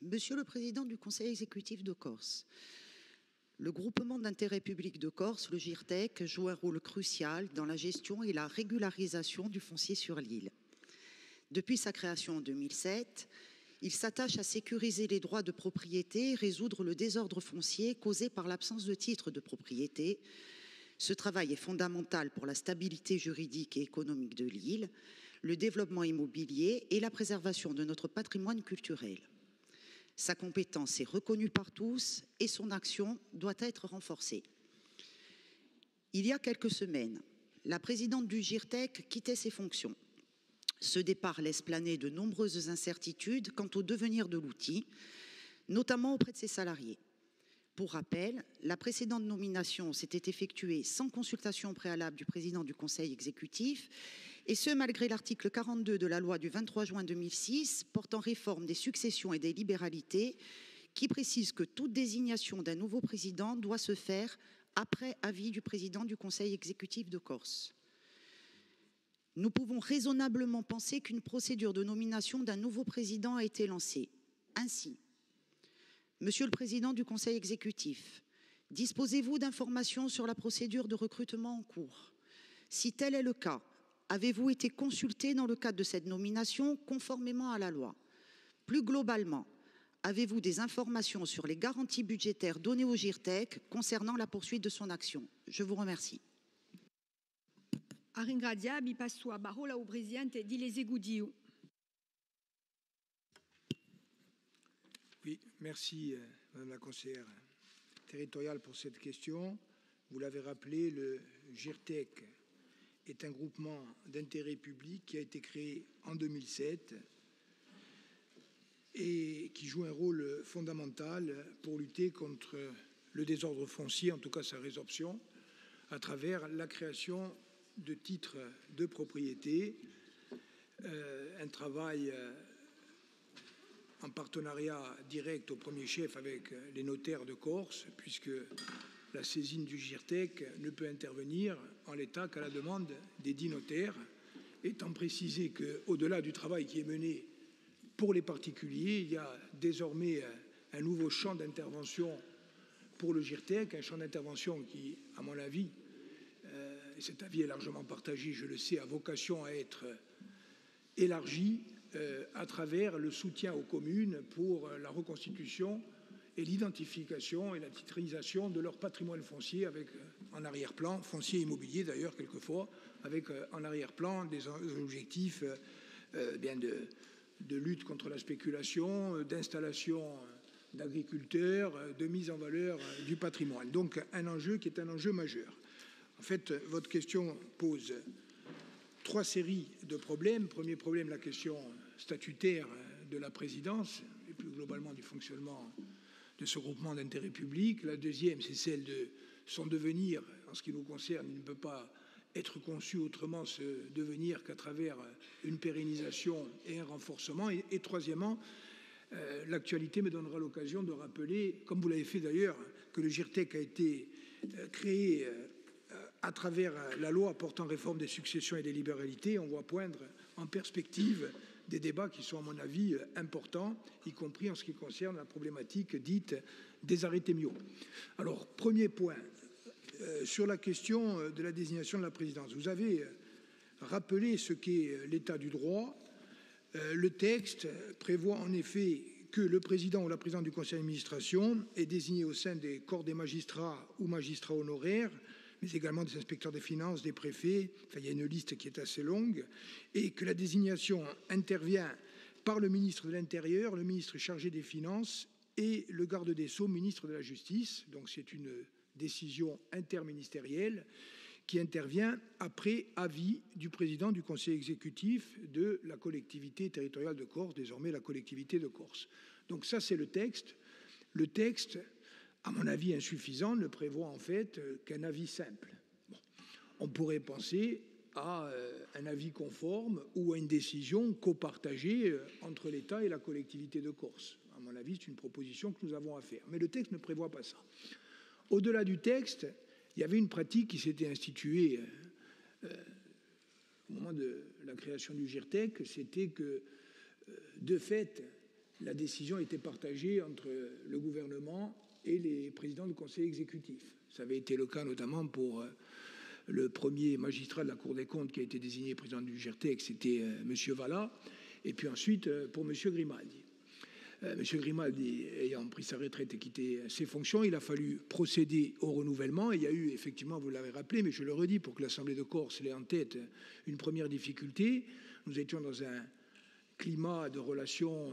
Monsieur le Président du Conseil exécutif de Corse, le groupement d'intérêt public de Corse, le GIRTEC, joue un rôle crucial dans la gestion et la régularisation du foncier sur l'île. Depuis sa création en 2007, il s'attache à sécuriser les droits de propriété et résoudre le désordre foncier causé par l'absence de titre de propriété. Ce travail est fondamental pour la stabilité juridique et économique de l'île, le développement immobilier et la préservation de notre patrimoine culturel. Sa compétence est reconnue par tous et son action doit être renforcée. Il y a quelques semaines, la présidente du GIRTEC quittait ses fonctions. Ce départ laisse planer de nombreuses incertitudes quant au devenir de l'outil, notamment auprès de ses salariés. Pour rappel, la précédente nomination s'était effectuée sans consultation préalable du président du Conseil exécutif, et ce malgré l'article 42 de la loi du 23 juin 2006 portant réforme des successions et des libéralités, qui précise que toute désignation d'un nouveau président doit se faire après avis du président du Conseil exécutif de Corse. Nous pouvons raisonnablement penser qu'une procédure de nomination d'un nouveau président a été lancée. Ainsi, Monsieur le Président du Conseil exécutif, disposez-vous d'informations sur la procédure de recrutement en cours? Si tel est le cas, avez-vous été consulté dans le cadre de cette nomination conformément à la loi? Plus globalement, avez-vous des informations sur les garanties budgétaires données au GIRTEC concernant la poursuite de son action? Je vous remercie. A ringrazia, mi passo a parola au Presidente di Lesegudio. Oui, merci Madame la conseillère territoriale pour cette question. Vous l'avez rappelé, le GIRTEC est un groupement d'intérêt public qui a été créé en 2007 et qui joue un rôle fondamental pour lutter contre le désordre foncier, en tout cas sa résorption, à travers la création de titres de propriété, un travail en partenariat direct au premier chef avec les notaires de Corse, puisque la saisine du GIRTEC ne peut intervenir en l'état qu'à la demande des 10 notaires, étant précisé qu'au-delà du travail qui est mené pour les particuliers, il y a désormais un nouveau champ d'intervention pour le GIRTEC, un champ d'intervention qui, à mon avis, et cet avis est largement partagé, je le sais, a vocation à être élargi à travers le soutien aux communes pour la reconstitution et l'identification et la titrisation de leur patrimoine foncier avec en arrière-plan, foncier immobilier d'ailleurs quelquefois, avec en arrière-plan des objectifs de lutte contre la spéculation, d'installation d'agriculteurs, de mise en valeur du patrimoine. Donc un enjeu qui est un enjeu majeur. En fait, votre question pose 3 séries de problèmes. Premier problème, la question statutaire de la présidence et plus globalement du fonctionnement de ce groupement d'intérêt public. La deuxième, c'est celle de son devenir. En ce qui nous concerne, il ne peut pas être conçu autrement, ce devenir, qu'à travers une pérennisation et un renforcement. Et troisièmement, l'actualité me donnera l'occasion de rappeler, comme vous l'avez fait d'ailleurs, que le GIRTEC a été créé à travers la loi portant réforme des successions et des libéralités. On voit poindre en perspective des débats qui sont, à mon avis, importants, y compris en ce qui concerne la problématique dite des arrêtés Miot. Alors, premier point, sur la question de la désignation de la présidence. Vous avez rappelé ce qu'est l'état du droit. Le texte prévoit en effet que le président ou la présidente du conseil d'administration est désigné au sein des corps des magistrats ou magistrats honoraires, mais également des inspecteurs des finances, des préfets, enfin, il y a une liste qui est assez longue, et que la désignation intervient par le ministre de l'Intérieur, le ministre chargé des Finances et le garde des Sceaux, ministre de la Justice. Donc c'est une décision interministérielle qui intervient après avis du président du conseil exécutif de la collectivité territoriale de Corse, désormais la collectivité de Corse. Donc ça, c'est le texte. Le texte, à mon avis insuffisant, ne prévoit en fait qu'un avis simple. Bon. On pourrait penser à un avis conforme ou à une décision copartagée entre l'État et la collectivité de Corse. À mon avis, c'est une proposition que nous avons à faire. Mais le texte ne prévoit pas ça. Au-delà du texte, il y avait une pratique qui s'était instituée au moment de la création du GIRTEC, c'était que, de fait, la décision était partagée entre le gouvernement et les présidents du conseil exécutif. Ça avait été le cas notamment pour le premier magistrat de la Cour des comptes qui a été désigné président du GIRTEC, c'était M. Vallat, et puis ensuite pour M. Grimaldi. M. Grimaldi ayant pris sa retraite et quitté ses fonctions, il a fallu procéder au renouvellement. Et il y a eu effectivement, vous l'avez rappelé, mais je le redis pour que l'Assemblée de Corse l'ait en tête, une première difficulté. Nous étions dans un climat de relations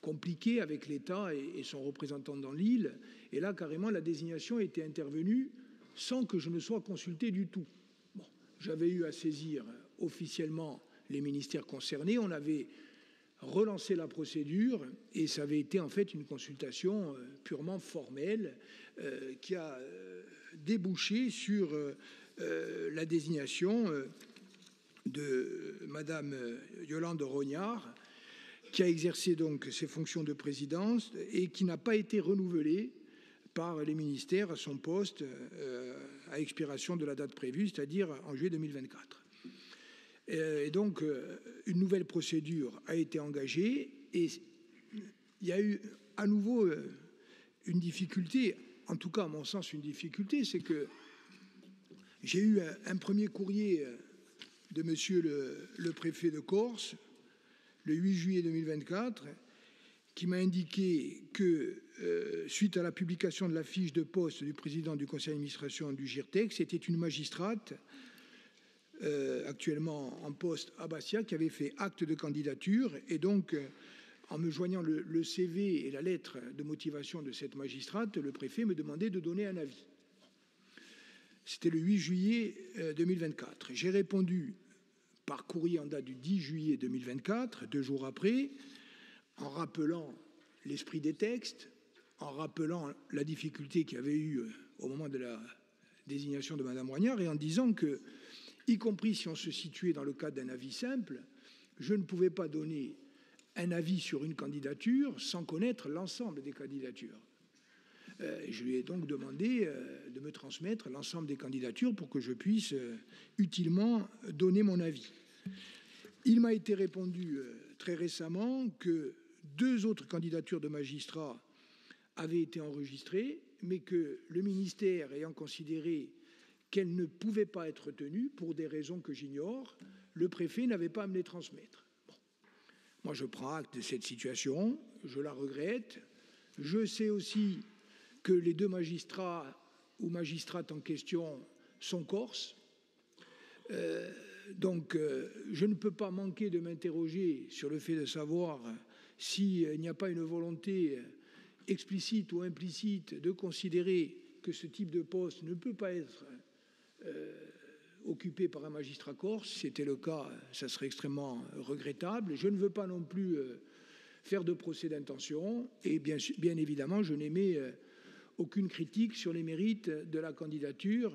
compliqué avec l'État et son représentant dans l'île. Et là, carrément, la désignation était intervenue sans que je ne sois consulté du tout. Bon, j'avais eu à saisir officiellement les ministères concernés. On avait relancé la procédure et ça avait été en fait une consultation purement formelle qui a débouché sur la désignation de Madame Yolande Rognard, qui a exercé donc ses fonctions de présidence et qui n'a pas été renouvelée par les ministères à son poste à expiration de la date prévue, c'est-à-dire en juillet 2024. Et donc, une nouvelle procédure a été engagée et il y a eu à nouveau une difficulté, en tout cas à mon sens une difficulté, c'est que j'ai eu un premier courrier de monsieur le préfet de Corse, le 8 juillet 2024, qui m'a indiqué que, suite à la publication de la fiche de poste du président du conseil d'administration du GIRTEC, c'était une magistrate actuellement en poste à Bastia qui avait fait acte de candidature. Et donc, en me joignant le CV et la lettre de motivation de cette magistrate, le préfet me demandait de donner un avis. C'était le 8 juillet 2024. J'ai répondu par courrier en date du 10 juillet 2024, 2 jours après, en rappelant l'esprit des textes, en rappelant la difficulté qu'il y avait eu au moment de la désignation de Mme Rognard et en disant que, y compris si on se situait dans le cadre d'un avis simple, je ne pouvais pas donner un avis sur une candidature sans connaître l'ensemble des candidatures. Je lui ai donc demandé de me transmettre l'ensemble des candidatures pour que je puisse utilement donner mon avis. Il m'a été répondu très récemment que 2 autres candidatures de magistrats avaient été enregistrées, mais que le ministère ayant considéré qu'elles ne pouvaient pas être retenues pour des raisons que j'ignore, le préfet n'avait pas à me les transmettre. Bon. Moi, je prends acte de cette situation, je la regrette. Je sais aussi que les 2 magistrats ou magistrates en question sont corses. Donc, je ne peux pas manquer de m'interroger sur le fait de savoir s'il n'y a pas une volonté explicite ou implicite de considérer que ce type de poste ne peut pas être occupé par un magistrat corse. Si c'était le cas, ça serait extrêmement regrettable. Je ne veux pas non plus faire de procès d'intention et bien évidemment, je n'émets aucune critique sur les mérites de la candidature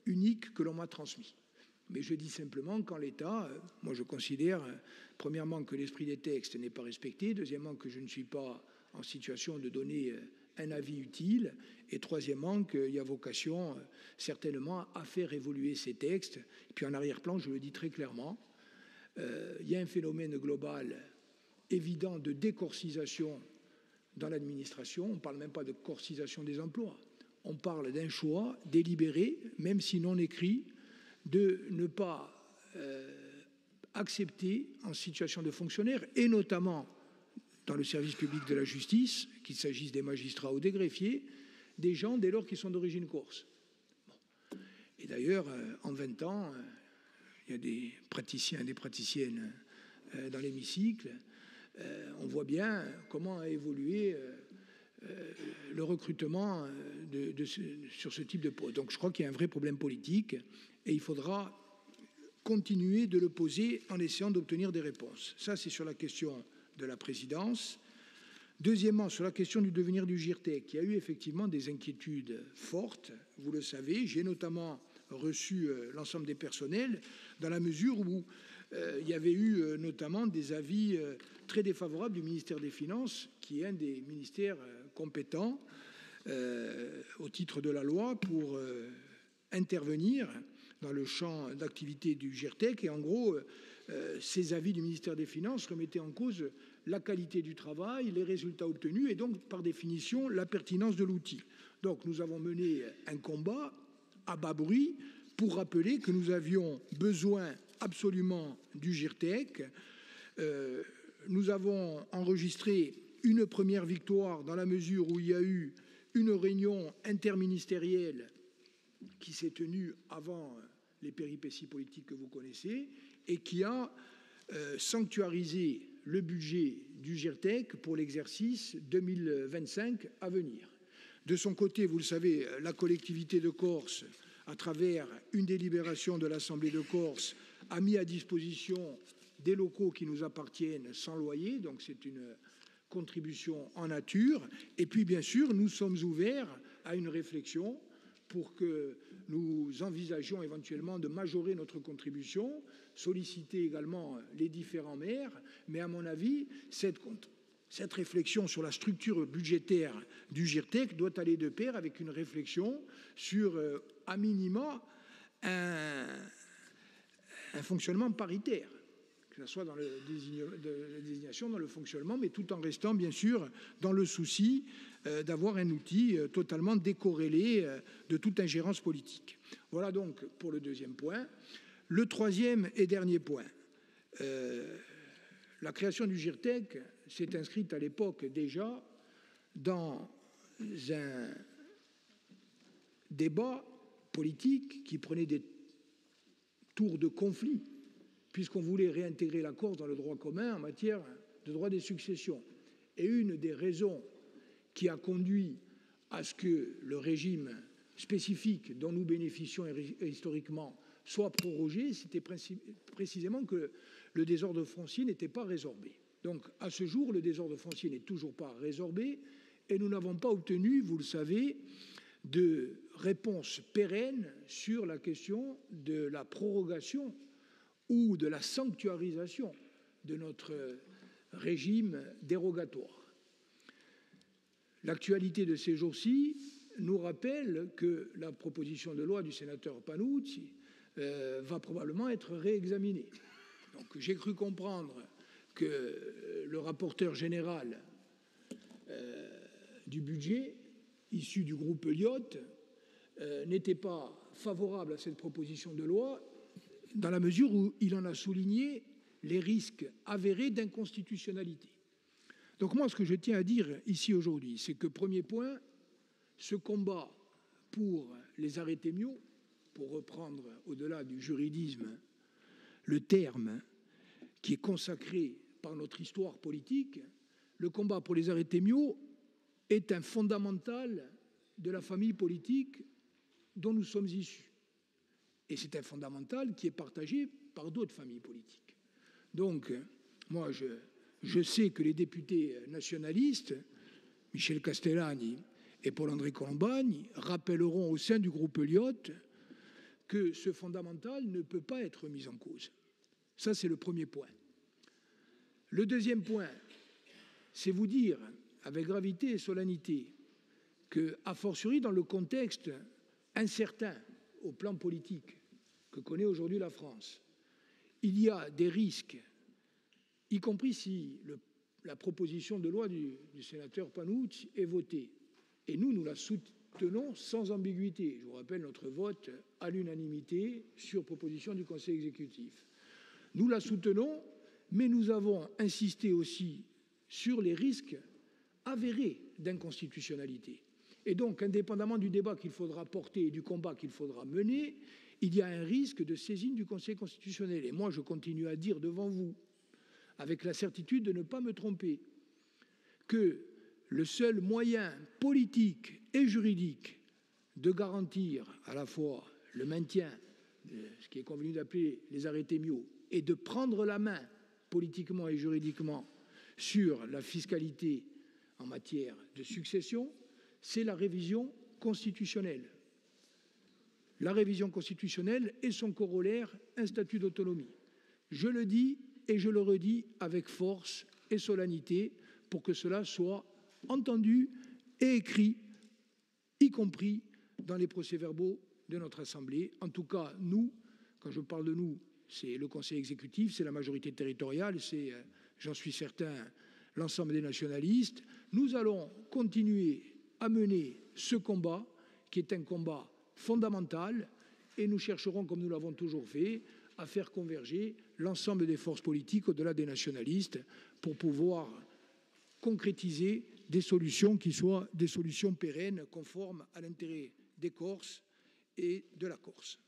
unique que l'on m'a transmise. Mais je dis simplement qu'en l'état, moi je considère, premièrement, que l'esprit des textes n'est pas respecté, deuxièmement, que je ne suis pas en situation de donner un avis utile, et troisièmement, qu'il y a vocation certainement à faire évoluer ces textes. Et puis en arrière-plan, je le dis très clairement, il y a un phénomène global évident de décorcisation dans l'administration. On ne parle même pas de corcisation des emplois. On parle d'un choix délibéré, même si non écrit, de ne pas accepter en situation de fonctionnaire, et notamment dans le service public de la justice, qu'il s'agisse des magistrats ou des greffiers, des gens dès lors qu'ils sont d'origine corse. Bon. Et d'ailleurs, en 20 ans, il y a des praticiens et des praticiennes dans l'hémicycle. On voit bien comment a évolué le recrutement sur ce type de poste. Donc je crois qu'il y a un vrai problème politique et il faudra continuer de le poser en essayant d'obtenir des réponses. Ça, c'est sur la question de la présidence. Deuxièmement, sur la question du devenir du GIRTEC, il y a eu effectivement des inquiétudes fortes, vous le savez. J'ai notamment reçu l'ensemble des personnels dans la mesure où il y avait eu notamment des avis très défavorables du ministère des Finances, qui est un des ministères compétents au titre de la loi pour intervenir dans le champ d'activité du GIRTEC. Et en gros, ces avis du ministère des Finances remettaient en cause la qualité du travail, les résultats obtenus et donc, par définition, la pertinence de l'outil. Donc, nous avons mené un combat à bas bruit pour rappeler que nous avions besoin absolument du GIRTEC. Nous avons enregistré une première victoire dans la mesure où il y a eu une réunion interministérielle qui s'est tenue avant les péripéties politiques que vous connaissez et qui a sanctuarisé le budget du GIRTEC pour l'exercice 2025 à venir. De son côté, vous le savez, la collectivité de Corse, à travers une délibération de l'Assemblée de Corse, a mis à disposition des locaux qui nous appartiennent sans loyer, donc c'est une contribution en nature. Et puis, bien sûr, nous sommes ouverts à une réflexion pour que nous envisagions éventuellement de majorer notre contribution, solliciter également les différents maires. Mais à mon avis, cette réflexion sur la structure budgétaire du GIRTEC doit aller de pair avec une réflexion sur, à minima, un fonctionnement paritaire, que ce soit dans la désignation, dans le fonctionnement, mais tout en restant, bien sûr, dans le souci d'avoir un outil totalement décorrélé de toute ingérence politique. Voilà donc pour le deuxième point. Le troisième et dernier point. La création du GIRTEC s'est inscrite à l'époque déjà dans un débat politique qui prenait des tours de conflit, puisqu'on voulait réintégrer la Corse dans le droit commun en matière de droit des successions. Et une des raisons qui a conduit à ce que le régime spécifique dont nous bénéficions historiquement soit prorogé, c'était précisément que le désordre foncier n'était pas résorbé. Donc, à ce jour, le désordre foncier n'est toujours pas résorbé et nous n'avons pas obtenu, vous le savez, de réponse pérenne sur la question de la prorogation ou de la sanctuarisation de notre régime dérogatoire. L'actualité de ces jours-ci nous rappelle que la proposition de loi du sénateur Panucci va probablement être réexaminée. Donc, j'ai cru comprendre que le rapporteur général du budget, issu du groupe Elliott, n'était pas favorable à cette proposition de loi dans la mesure où il en a souligné les risques avérés d'inconstitutionnalité. Donc moi, ce que je tiens à dire ici aujourd'hui, c'est que, premier point, ce combat pour les arrêtés Miot, pour reprendre au-delà du juridisme le terme qui est consacré par notre histoire politique, le combat pour les arrêtés Miot est un fondamental de la famille politique dont nous sommes issus. Et c'est un fondamental qui est partagé par d'autres familles politiques. Donc, moi, je sais que les députés nationalistes, Michel Castellani et Paul-André Colombagne, rappelleront au sein du groupe Elliott que ce fondamental ne peut pas être mis en cause. Ça, c'est le premier point. Le deuxième point, c'est vous dire, avec gravité et solennité, que, a fortiori dans le contexte incertain au plan politique que connaît aujourd'hui la France, il y a des risques, y compris si la proposition de loi du sénateur Panucci est votée. Et nous la soutenons sans ambiguïté. Je vous rappelle notre vote à l'unanimité sur proposition du Conseil exécutif. Nous la soutenons, mais nous avons insisté aussi sur les risques avérés d'inconstitutionnalité. Et donc, indépendamment du débat qu'il faudra porter et du combat qu'il faudra mener, il y a un risque de saisine du Conseil constitutionnel. Et moi, je continue à dire devant vous, avec la certitude de ne pas me tromper, que le seul moyen politique et juridique de garantir à la fois le maintien de ce qui est convenu d'appeler les arrêtés Miot et de prendre la main politiquement et juridiquement sur la fiscalité en matière de succession, c'est la révision constitutionnelle. La révision constitutionnelle et son corollaire, un statut d'autonomie. Je le dis et je le redis avec force et solennité pour que cela soit entendu et écrit, y compris dans les procès-verbaux de notre Assemblée. En tout cas, nous, quand je parle de nous, c'est le Conseil exécutif, c'est la majorité territoriale, c'est, j'en suis certain, l'ensemble des nationalistes. Nous allons continuer à mener ce combat, qui est un combat fondamental, et nous chercherons, comme nous l'avons toujours fait, à faire converger l'ensemble des forces politiques au-delà des nationalistes pour pouvoir concrétiser des solutions qui soient des solutions pérennes, conformes à l'intérêt des Corses et de la Corse.